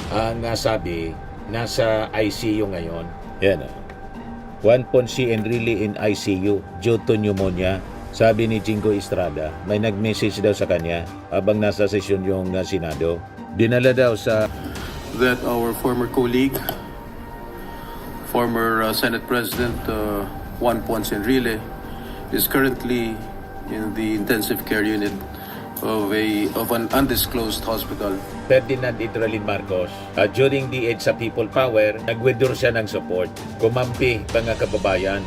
Ang sabi, nasa ICU ngayon. Yan. Juan Ponce Enrile in ICU due to pneumonia. Sabi ni Jingo Estrada, may nag-message daw sa kanya habang nasa sesyon yung Senado. Dinala daw sa that our former colleague, former Senate President Juan Ponce Enrile, is currently in the intensive care unit of an undisclosed hospital. Ferdinand Idrolin Marcos. During the EDSA People Power, nag-withdraw siya ng support. Kumampi, mga kababayan,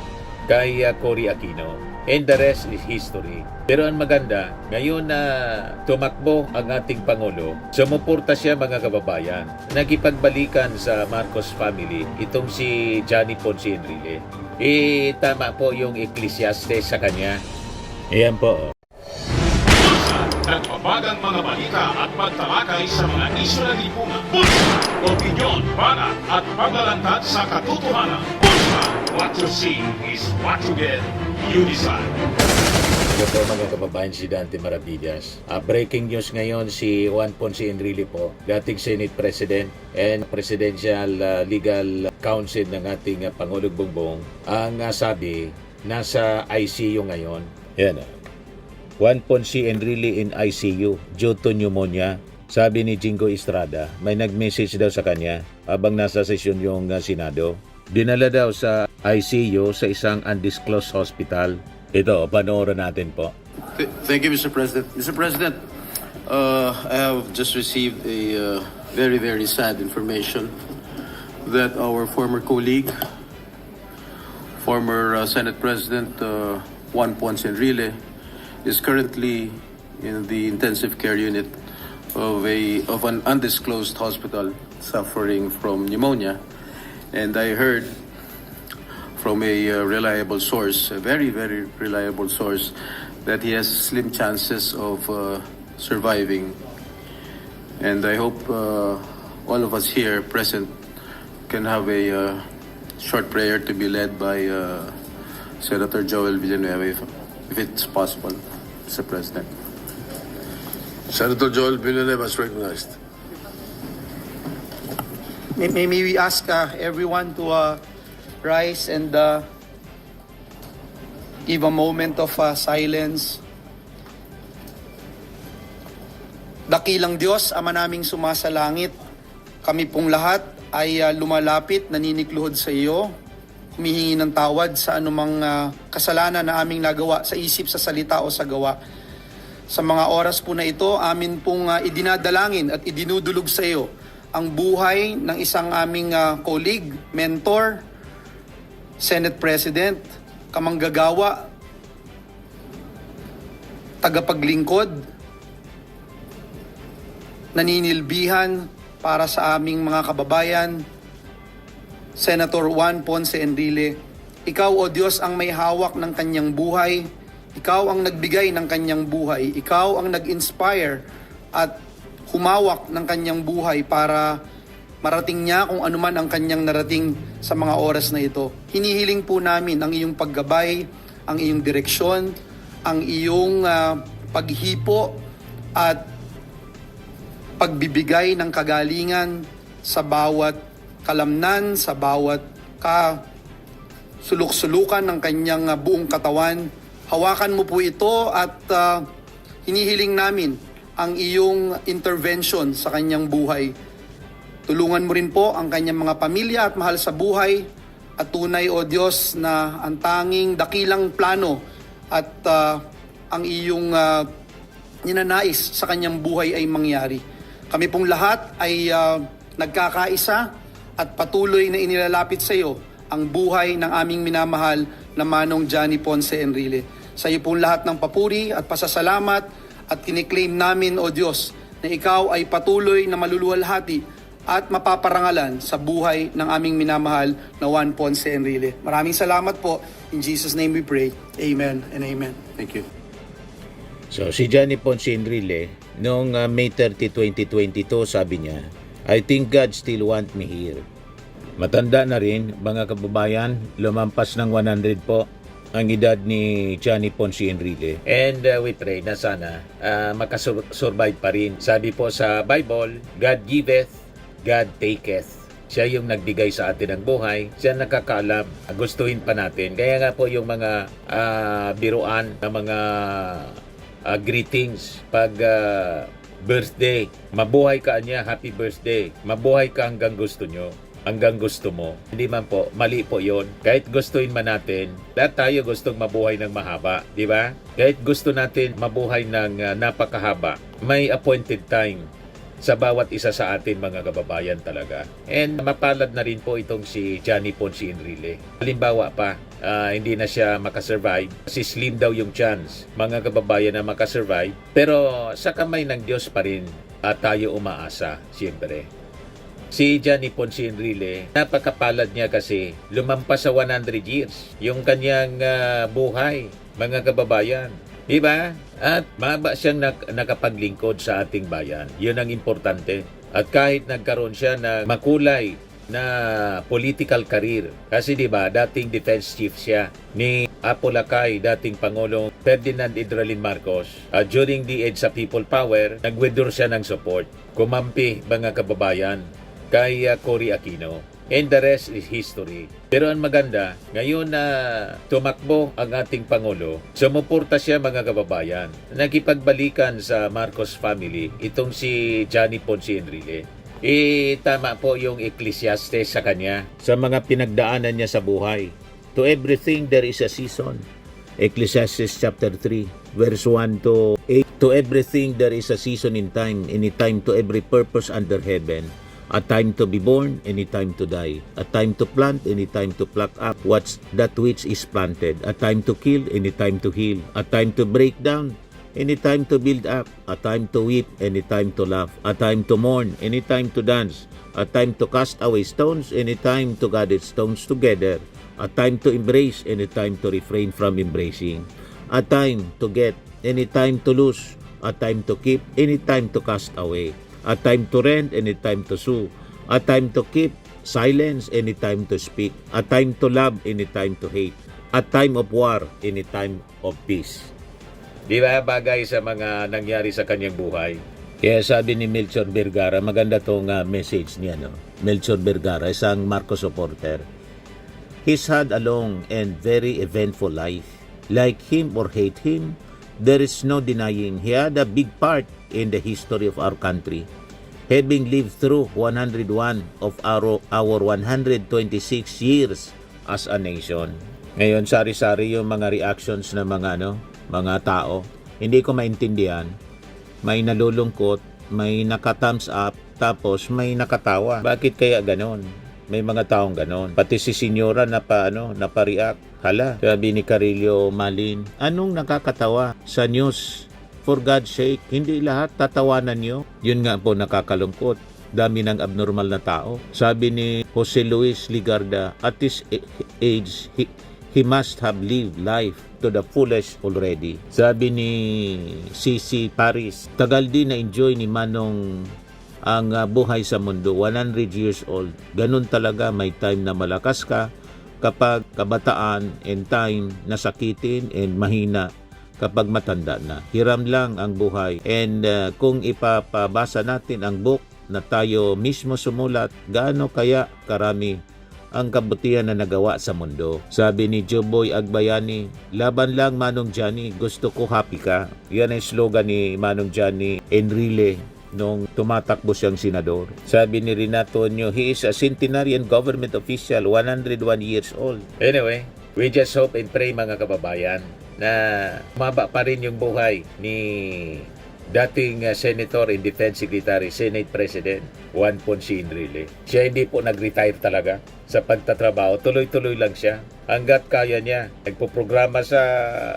kay Cory Aquino. And the rest is history. Pero ang maganda, ngayon na tumakbo ang ating Pangulo, sumuporta siya, mga kababayan. Nagipagbalikan sa Marcos family itong si Johnny Ponce Enrile. Tama po yung Ecclesiastes sa kanya. Ayan po. Nagbabagang mga balita at pagtalakay sa mga isyu ng lipunan. Bulsa, opinyon, banat at paglalantad sa katotohanan. Bulsa, what you see is what you get. You decide. Ito po, mga kababayan, si Dante Maravillas. Breaking news ngayon, si Juan Ponce Enrile po, dating Senate President and Presidential Legal Counsel ng ating Pangulong Bongbong. Ang sabi, nasa ICU ngayon. Yan. Juan Ponce Enrile in ICU due to pneumonia. Sabi ni Jingo Estrada, may nag-message daw sa kanya habang nasa sesyon yung Senado. Dinala daw sa ICU sa isang undisclosed hospital. Ito, panoorin natin po. Thank you, Mr. President. Mr. President, I have just received a very, very sad information that our former colleague, former Senate President Juan Ponce Enrile, is currently in the intensive care unit of an undisclosed hospital suffering from pneumonia. And I heard from a reliable source, a very, very reliable source, that he has slim chances of surviving. And I hope all of us here present can have a short prayer to be led by Senator Joel Villanueva, if it's possible, Mr. President. Senator Joel Villanueva is recognized. May we ask everyone to rise and give a moment of silence. Dakilang Diyos, Ama naming sumasalangit, kami pong lahat ay lumalapit, naninikluhod sa iyo, humihingi ng tawad sa anumang kasalanan na aming nagawa sa isip, sa salita o sa gawa. Sa mga oras po na ito, amin pong idinadalangin at idinudulog sa iyo ang buhay ng isang aming colleague, mentor, Senate President, kamanggagawa, tagapaglingkod, naninilbihan para sa aming mga kababayan, Senator Juan Ponce Enrile. Ikaw, O Diyos, ang may hawak ng kanyang buhay. Ikaw ang nagbigay ng kanyang buhay. Ikaw ang nag-inspire at humawak ng kanyang buhay para marating niya kung anuman ang kanyang narating sa mga oras na ito. Hinihiling po namin ang iyong paggabay, ang iyong direksyon, ang iyong paghipo at pagbibigay ng kagalingan sa bawat kalamnan, sa bawat suluk-sulukan ng kanyang buong katawan. Hawakan mo po ito at hinihiling namin ang iyong intervention sa kanyang buhay. Tulungan mo rin po ang kanyang mga pamilya at mahal sa buhay at tunay, O Diyos, na ang tanging dakilang plano at ang iyong ninanais sa kanyang buhay ay mangyari. Kami pong lahat ay nagkakaisa at patuloy na inilalapit sa iyo ang buhay ng aming minamahal na Manong Johnny Ponce Enrile. Sa iyo pong lahat ng papuri at pasasalamat at kiniklaim namin, O Diyos, na ikaw ay patuloy na maluluwalhati at mapaparangalan sa buhay ng aming minamahal na Juan Ponce Enrile. Maraming salamat po. In Jesus' name we pray. Amen and amen. Thank you. So, si Johnny Ponce Enrile, noong May 30, 2022, sabi niya, I think God still want me here. Matanda na rin, mga kababayan, lumampas ng 100 po ang edad ni Johnny Ponce Enrile. And we pray na sana makasurvive pa rin. Sabi po sa Bible, God giveth, God taketh. Siya yung nagbigay sa atin ng buhay. Siya nakakaalam. Gustuhin pa natin. Kaya nga po yung mga biruan na mga greetings pag birthday. Mabuhay ka niya, happy birthday. Mabuhay ka hanggang gusto nyo. Hanggang gusto mo. Hindi man po, mali po yon. Kahit gustuin man natin, lahat tayo gustong mabuhay ng mahaba. Di ba? Kahit gusto natin mabuhay ng napakahaba, may appointed time sa bawat isa sa atin mga kababayan talaga. And mapalad na rin po itong si Johnny Ponce Enrile. Halimbawa pa, hindi na siya makasurvive. Si slim daw yung chance, mga kababayan, na makasurvive. Pero sa kamay ng Diyos pa rin tayo umaasa, siyempre. Si Johnny Ponce Enrile, napakapalad niya kasi lumampas sa 100 years yung kanyang buhay, mga kababayan. Diba? At mahaba siyang nakapaglingkod sa ating bayan. Yun ang importante. At kahit nagkaroon siya na makulay na political career, kasi diba, dating defense chief siya ni Apo Lakay, dating Pangulong Ferdinand Idralin Marcos. During the age sa people power, nag-withdraw siya ng support. Kumampi, mga kababayan, kay Cory Aquino. And the rest is history. Pero ang maganda, ngayon na tumakbo ang ating Pangulo, sumuporta siya, mga kababayan. Nakipagbalikan sa Marcos family, itong si Johnny Ponce Enrile. Tama po yung Ecclesiastes sa kanya, sa mga pinagdaanan niya sa buhay. To everything there is a season. Ecclesiastes chapter 3, verse 1 to 8. To everything there is a season in time, any time to every purpose under heaven. A time to be born, any time to die. A time to plant, any time to pluck up what's that which is planted. A time to kill, any time to heal. A time to break down, any time to build up. A time to weep, any time to laugh. A time to mourn, any time to dance. A time to cast away stones, any time to gather stones together. A time to embrace, any time to refrain from embracing. A time to get, any time to lose. A time to keep, any time to cast away. A time to rent, any time to sue. A time to keep silence, any time to speak. A time to love, any time to hate. A time of war, any time of peace. Di ba bagay sa mga nangyari sa kanyang buhay? Kaya sabi ni Melchor Vergara, maganda tong message niya, no? Melchor Vergara, isang Marcos supporter. He's had a long and very eventful life. Like him or hate him, there is no denying he had a big part in the history of our country, having lived through 101 of our 126 years as a nation. Ngayon, sari-sari yung mga reactions ng mga tao. Hindi ko maintindihan. May nalulungkot, may naka-thumbs up, tapos may nakatawa. Bakit kaya ganon? May mga taong ganon. Pati si Senyora napa-react. Hala, sabi ni Carillo Malin, anong nakakatawa sa news? For God's sake, hindi lahat tatawanan nyo. Yun nga po nakakalungkot. Dami ng abnormal na tao. Sabi ni Jose Luis Ligarda, at this age, he must have lived life to the fullest already. Sabi ni CC Paris, tagal din na-enjoy ni Manong ang buhay sa mundo. 100 years old. Ganun talaga, may time na malakas ka kapag kabataan, and time na sakitin and mahina kapag matanda na. Hiram lang ang buhay. And kung ipapabasa natin ang book na tayo mismo sumulat, gaano kaya karami ang kabutihan na nagawa sa mundo. Sabi ni Joboy Agbayani, laban lang Manong Johnny, gusto ko happy ka. Yan ang slogan ni Manong Johnny Enrile nung tumatakbo siyang senador. Sabi ni Renato Nyo, he is a centenarian government official, 101 years old. Anyway, we just hope and pray, mga kababayan, na umaba pa rin yung buhay ni dating Senator and Defense Secretary, Senate President Juan Ponce Enrile. Siya hindi po nag-retire talaga sa pagtatrabaho. Tuloy-tuloy lang siya hanggat kaya niya. Nagpo-programa sa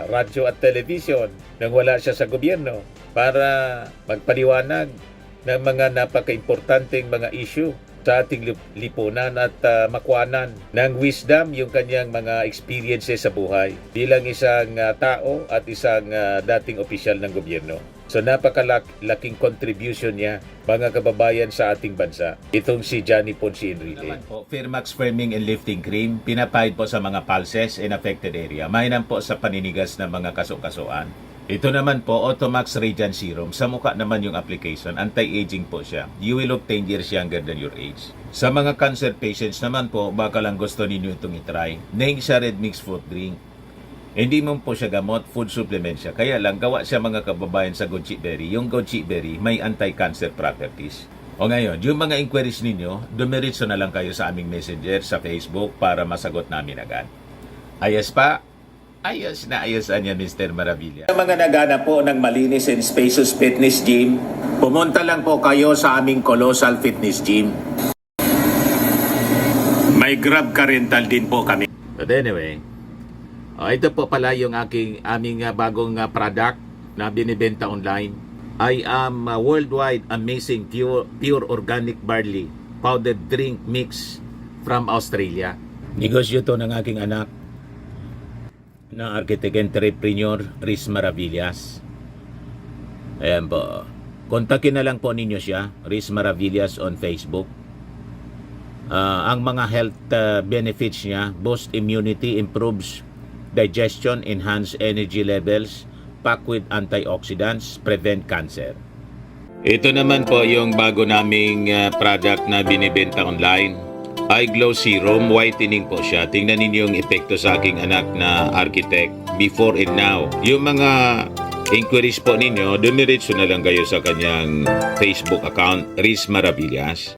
radyo at television nang wala siya sa gobyerno para magpaliwanag ng mga napaka-importanteng mga issue sa ating lipunan at makuanan ng wisdom yung kanyang mga experiences sa buhay bilang isang tao at isang dating opisyal ng gobyerno. So napakalaking contribution niya, mga kababayan, sa ating bansa. Itong si Johnny Ponce Enrile. Naman po, Firmax Firming and Lifting Cream, pinapahid po sa mga pulses in affected area. Mainam po sa paninigas ng mga kaso-kasuan. Ito naman po, Automax Radiant Serum. Sa mukha naman yung application. Anti-aging po siya. You will look 10 years younger than your age. Sa mga cancer patients naman po, baka lang gusto ninyo itong itry. Neng siya red mixed fruit drink. Hindi mo po siya gamot, food supplement siya. Kaya lang, gawa siya mga kababayan sa goji berry. Yung goji berry, may anti-cancer properties. O ngayon, yung mga inquiries ninyo, dumiritso na lang kayo sa aming messenger sa Facebook para masagot namin agad. Ayos pa? Ayos na ayos niya, Mr. Maravilla. Sa mga nagana po ng malinis and spacious fitness gym, pumunta lang po kayo sa aming Colossal Fitness Gym. May Grab car rental din po kami. But anyway, ito po pala yung aming bagong product na binibenta online. I am worldwide amazing pure organic barley powdered drink mix from Australia. Negosyo to ng aking anak na architect entrepreneur Riz Maravillas. Ayan po. Kontakin na lang po ninyo siya, Riz Maravillas on Facebook. Ang mga health benefits niya, boost immunity, improves digestion, enhance energy levels, packed with antioxidants, prevent cancer. Ito naman po yung bago naming product na binibenta online. Eye Glow Serum, whitening po siya. Tingnan ninyo yung epekto sa aking anak na architect before and now. Yung mga inquiries po ninyo, dumiretso na lang kayo sa kanyang Facebook account, Riz Maravillas.